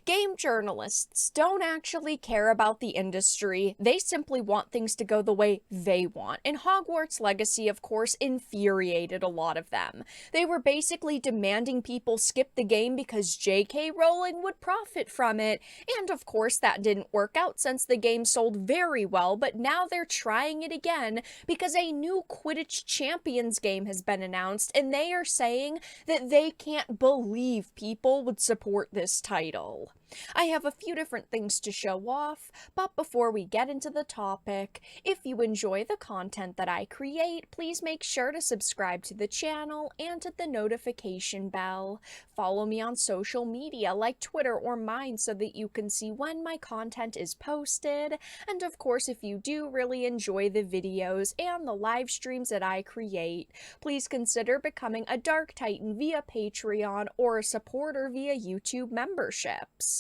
Game journalists don't actually care about the industry, they simply want things to go the way they want. And Hogwarts Legacy, of course, infuriated a lot of them. They were basically demanding people skip the game because J.K. Rowling would profit from it. And of course, that didn't work out since the game sold very well, but now they're trying it again because a new Quidditch Champions game has been announced, and they are saying that they can't believe people would support this title. I have a few different things to show off, but before we get into the topic, if you enjoy the content that I create, please make sure to subscribe to the channel and hit the notification bell. Follow me on social media like Twitter or mine so that you can see when my content is posted. And of course, if you do really enjoy the videos and the live streams that I create, please consider becoming a Dark Titan via Patreon or a supporter via YouTube memberships.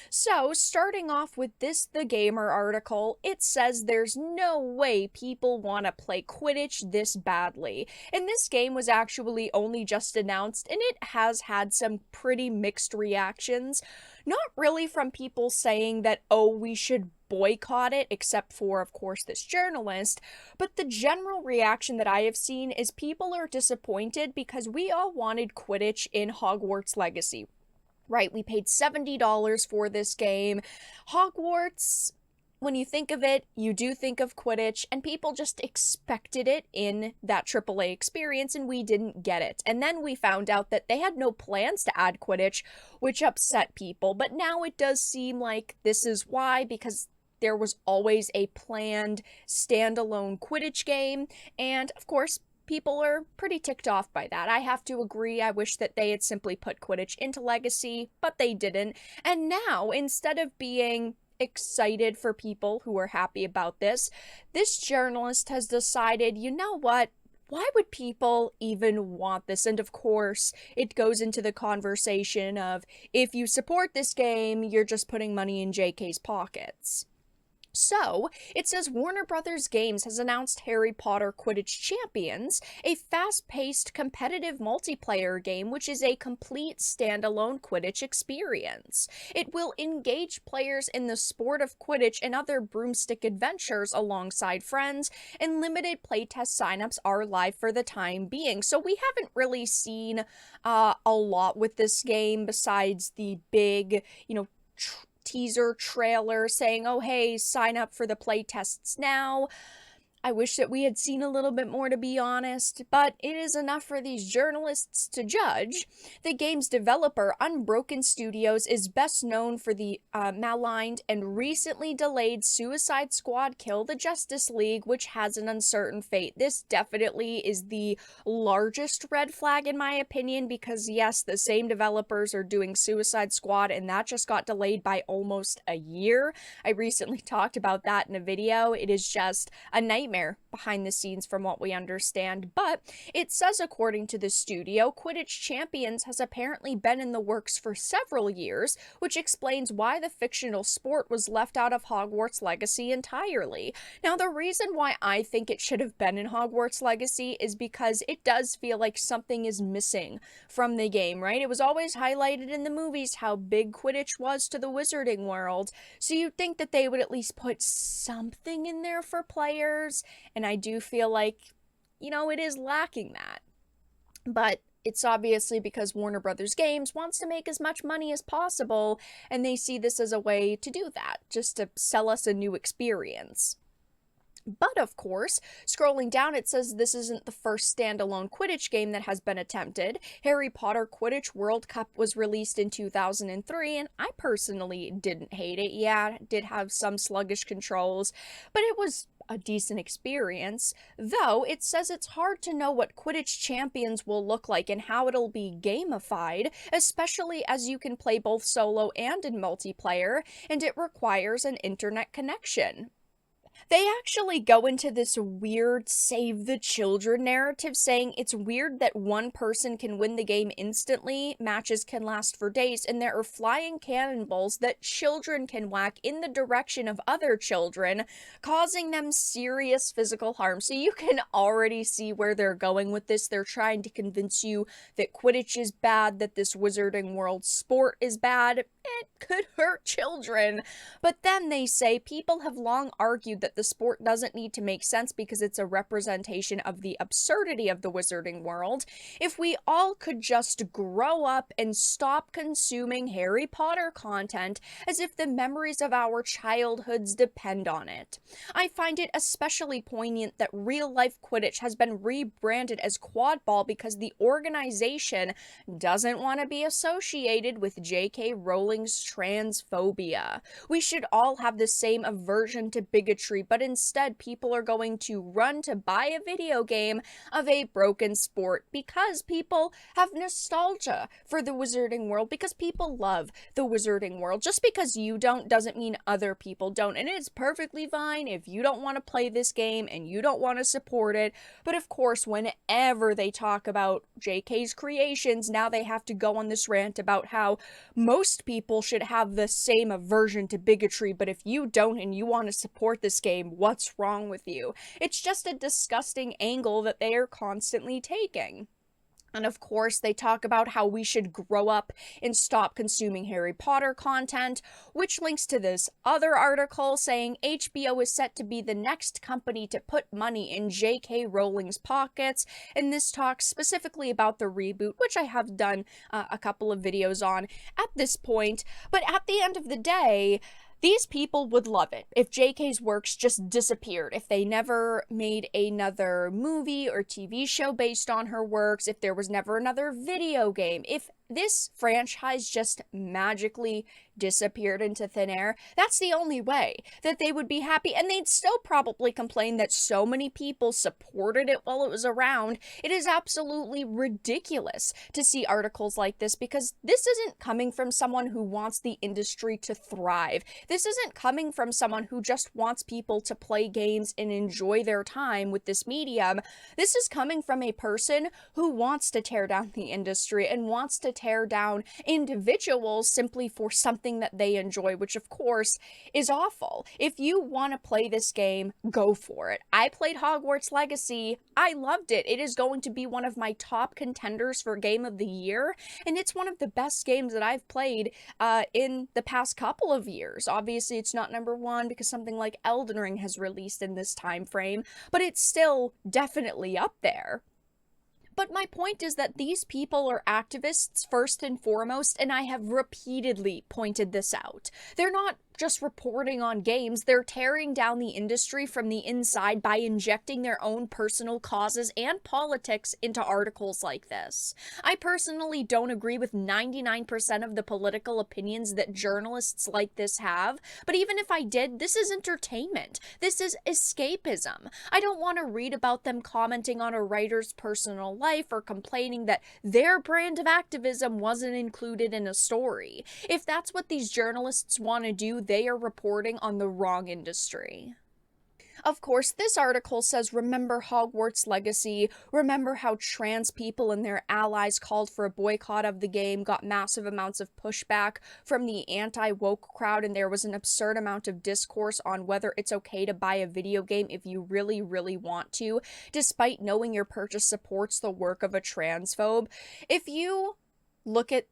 So, starting off with this The Gamer article, it says there's no way people want to play Quidditch this badly. And this game was actually only just announced, and it has had some pretty mixed reactions. Not really from people saying that, oh, we should boycott it, except for, of course, this journalist, but the general reaction that I have seen is people are disappointed because we all wanted Quidditch in Hogwarts Legacy. Right, we paid $70 for this game. Hogwarts, when you think of it, you do think of Quidditch, and people just expected it in that AAA experience, and we didn't get it. And then we found out that they had no plans to add Quidditch, which upset people. But now it does seem like this is why, because there was always a planned standalone Quidditch game, and of course, people are pretty ticked off by that. I have to agree, I wish that they had simply put Quidditch into Legacy, but they didn't. And now, instead of being excited for people who are happy about this, this journalist has decided, you know what? Why would people even want this? And of course, it goes into the conversation of, if you support this game, you're just putting money in JK's pockets. So, it says Warner Brothers Games has announced Harry Potter Quidditch Champions, a fast-paced competitive multiplayer game which is a complete standalone Quidditch experience. It will engage players in the sport of Quidditch and other broomstick adventures alongside friends, and limited playtest signups are live for the time being. So we haven't really seen a lot with this game besides the big, teaser trailer saying, oh hey, sign up for the playtests now. I wish that we had seen a little bit more, to be honest, but it is enough for these journalists to judge. The game's developer, Unbroken Studios, is best known for the maligned and recently delayed Suicide Squad Kill the Justice League, which has an uncertain fate. This definitely is the largest red flag in my opinion, because yes, the same developers are doing Suicide Squad, and that just got delayed by almost a year. I recently talked about that in a video. It is just a nightmare behind the scenes from what we understand, but it says according to the studio, Quidditch Champions has apparently been in the works for several years, which explains why the fictional sport was left out of Hogwarts Legacy entirely. Now, the reason why I think it should have been in Hogwarts Legacy is because it does feel like something is missing from the game, right? It was always highlighted in the movies how big Quidditch was to the wizarding world, so you'd think that they would at least put something in there for players. And I do feel like, it is lacking that. But it's obviously because Warner Brothers Games wants to make as much money as possible, and they see this as a way to do that, just to sell us a new experience. But of course, scrolling down, it says this isn't the first standalone Quidditch game that has been attempted. Harry Potter Quidditch World Cup was released in 2003, and I personally didn't hate it. Yeah, it did have some sluggish controls, but it was a decent experience, though it says it's hard to know what Quidditch Champions will look like and how it'll be gamified, especially as you can play both solo and in multiplayer, and it requires an internet connection. They actually go into this weird save the children narrative, saying it's weird that one person can win the game instantly, matches can last for days, and there are flying cannonballs that children can whack in the direction of other children, causing them serious physical harm. So you can already see where they're going with this. They're trying to convince you that Quidditch is bad, that this Wizarding World sport is bad. It could hurt children. But then they say people have long argued that the sport doesn't need to make sense because it's a representation of the absurdity of the Wizarding World. If we all could just grow up and stop consuming Harry Potter content as if the memories of our childhoods depend on it. I find it especially poignant that real-life Quidditch has been rebranded as Quadball because the organization doesn't want to be associated with J.K. Rowling's transphobia. We should all have the same aversion to bigotry, but instead people are going to run to buy a video game of a broken sport because people have nostalgia for the Wizarding World, because people love the Wizarding World. Just because you don't doesn't mean other people don't, and it's perfectly fine if you don't want to play this game and you don't want to support it. But of course, whenever they talk about JK's creations, now they have to go on this rant about how most people should have the same aversion to bigotry, but if you don't and you want to support this game, what's wrong with you? It's just a disgusting angle that they are constantly taking. And of course, they talk about how we should grow up and stop consuming Harry Potter content, which links to this other article saying HBO is set to be the next company to put money in J.K. Rowling's pockets. And this talks specifically about the reboot, which I have done a couple of videos on at this point. But at the end of the day, these people would love it if JK's works just disappeared, if they never made another movie or TV show based on her works, if there was never another video game, if this franchise just magically disappeared into thin air. That's the only way that they would be happy, and they'd still probably complain that so many people supported it while it was around. It is absolutely ridiculous to see articles like this, because this isn't coming from someone who wants the industry to thrive. This isn't coming from someone who just wants people to play games and enjoy their time with this medium. This is coming from a person who wants to tear down the industry and wants to tear down individuals simply for something that they enjoy, which of course is awful. If you want to play this game, go for it. I played Hogwarts Legacy. I loved it. It is going to be one of my top contenders for Game of the Year, and it's one of the best games that I've played in the past couple of years. Obviously, it's not number one because something like Elden Ring has released in this time frame, but it's still definitely up there. But my point is that these people are activists first and foremost, and I have repeatedly pointed this out. They're not just reporting on games, they're tearing down the industry from the inside by injecting their own personal causes and politics into articles like this. I personally don't agree with 99% of the political opinions that journalists like this have, but even if I did, this is entertainment. This is escapism. I don't want to read about them commenting on a writer's personal life or complaining that their brand of activism wasn't included in a story. If that's what these journalists want to do, they are reporting on the wrong industry. Of course, this article says, remember Hogwarts Legacy, remember how trans people and their allies called for a boycott of the game, got massive amounts of pushback from the anti-woke crowd, and there was an absurd amount of discourse on whether it's okay to buy a video game if you really, really want to, despite knowing your purchase supports the work of a transphobe. If you look at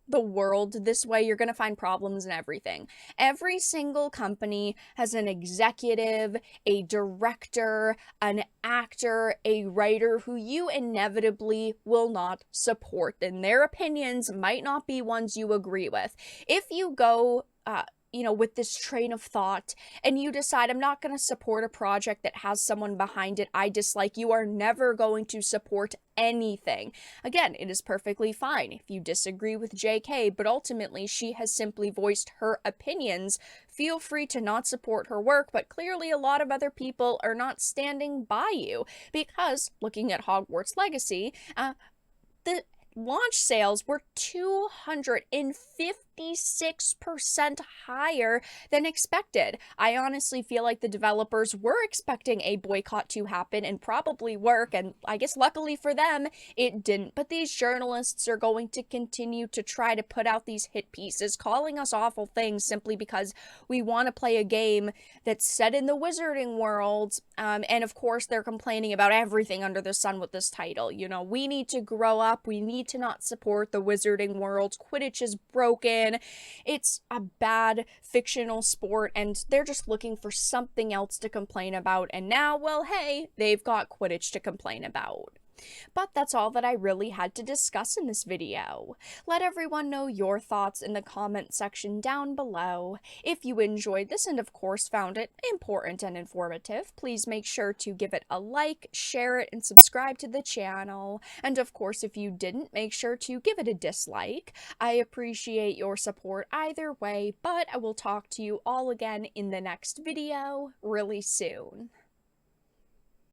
the world this way, you're going to find problems in everything. Every single company has an executive, a director, an actor, a writer who you inevitably will not support, and their opinions might not be ones you agree with. If you go with this train of thought and you decide, I'm not going to support a project that has someone behind it I dislike, you are never going to support anything. Again, it is perfectly fine if you disagree with JK, but ultimately she has simply voiced her opinions. Feel free to not support her work, but clearly a lot of other people are not standing by you, because looking at Hogwarts Legacy, the launch sales were $250 56% higher than expected. I honestly feel like the developers were expecting a boycott to happen and probably work, and I guess luckily for them, it didn't. But these journalists are going to continue to try to put out these hit pieces, calling us awful things simply because we want to play a game that's set in the wizarding world. And of course, they're complaining about everything under the sun with this title. You know, we need to grow up. We need to not support the wizarding world. Quidditch is broken. It's a bad fictional sport, and they're just looking for something else to complain about. And now, well, hey, they've got Quidditch to complain about. But that's all that I really had to discuss in this video. Let everyone know your thoughts in the comment section down below. If you enjoyed this and of course found it important and informative, please make sure to give it a like, share it, and subscribe to the channel. And of course, if you didn't, make sure to give it a dislike. I appreciate your support either way, but I will talk to you all again in the next video really soon.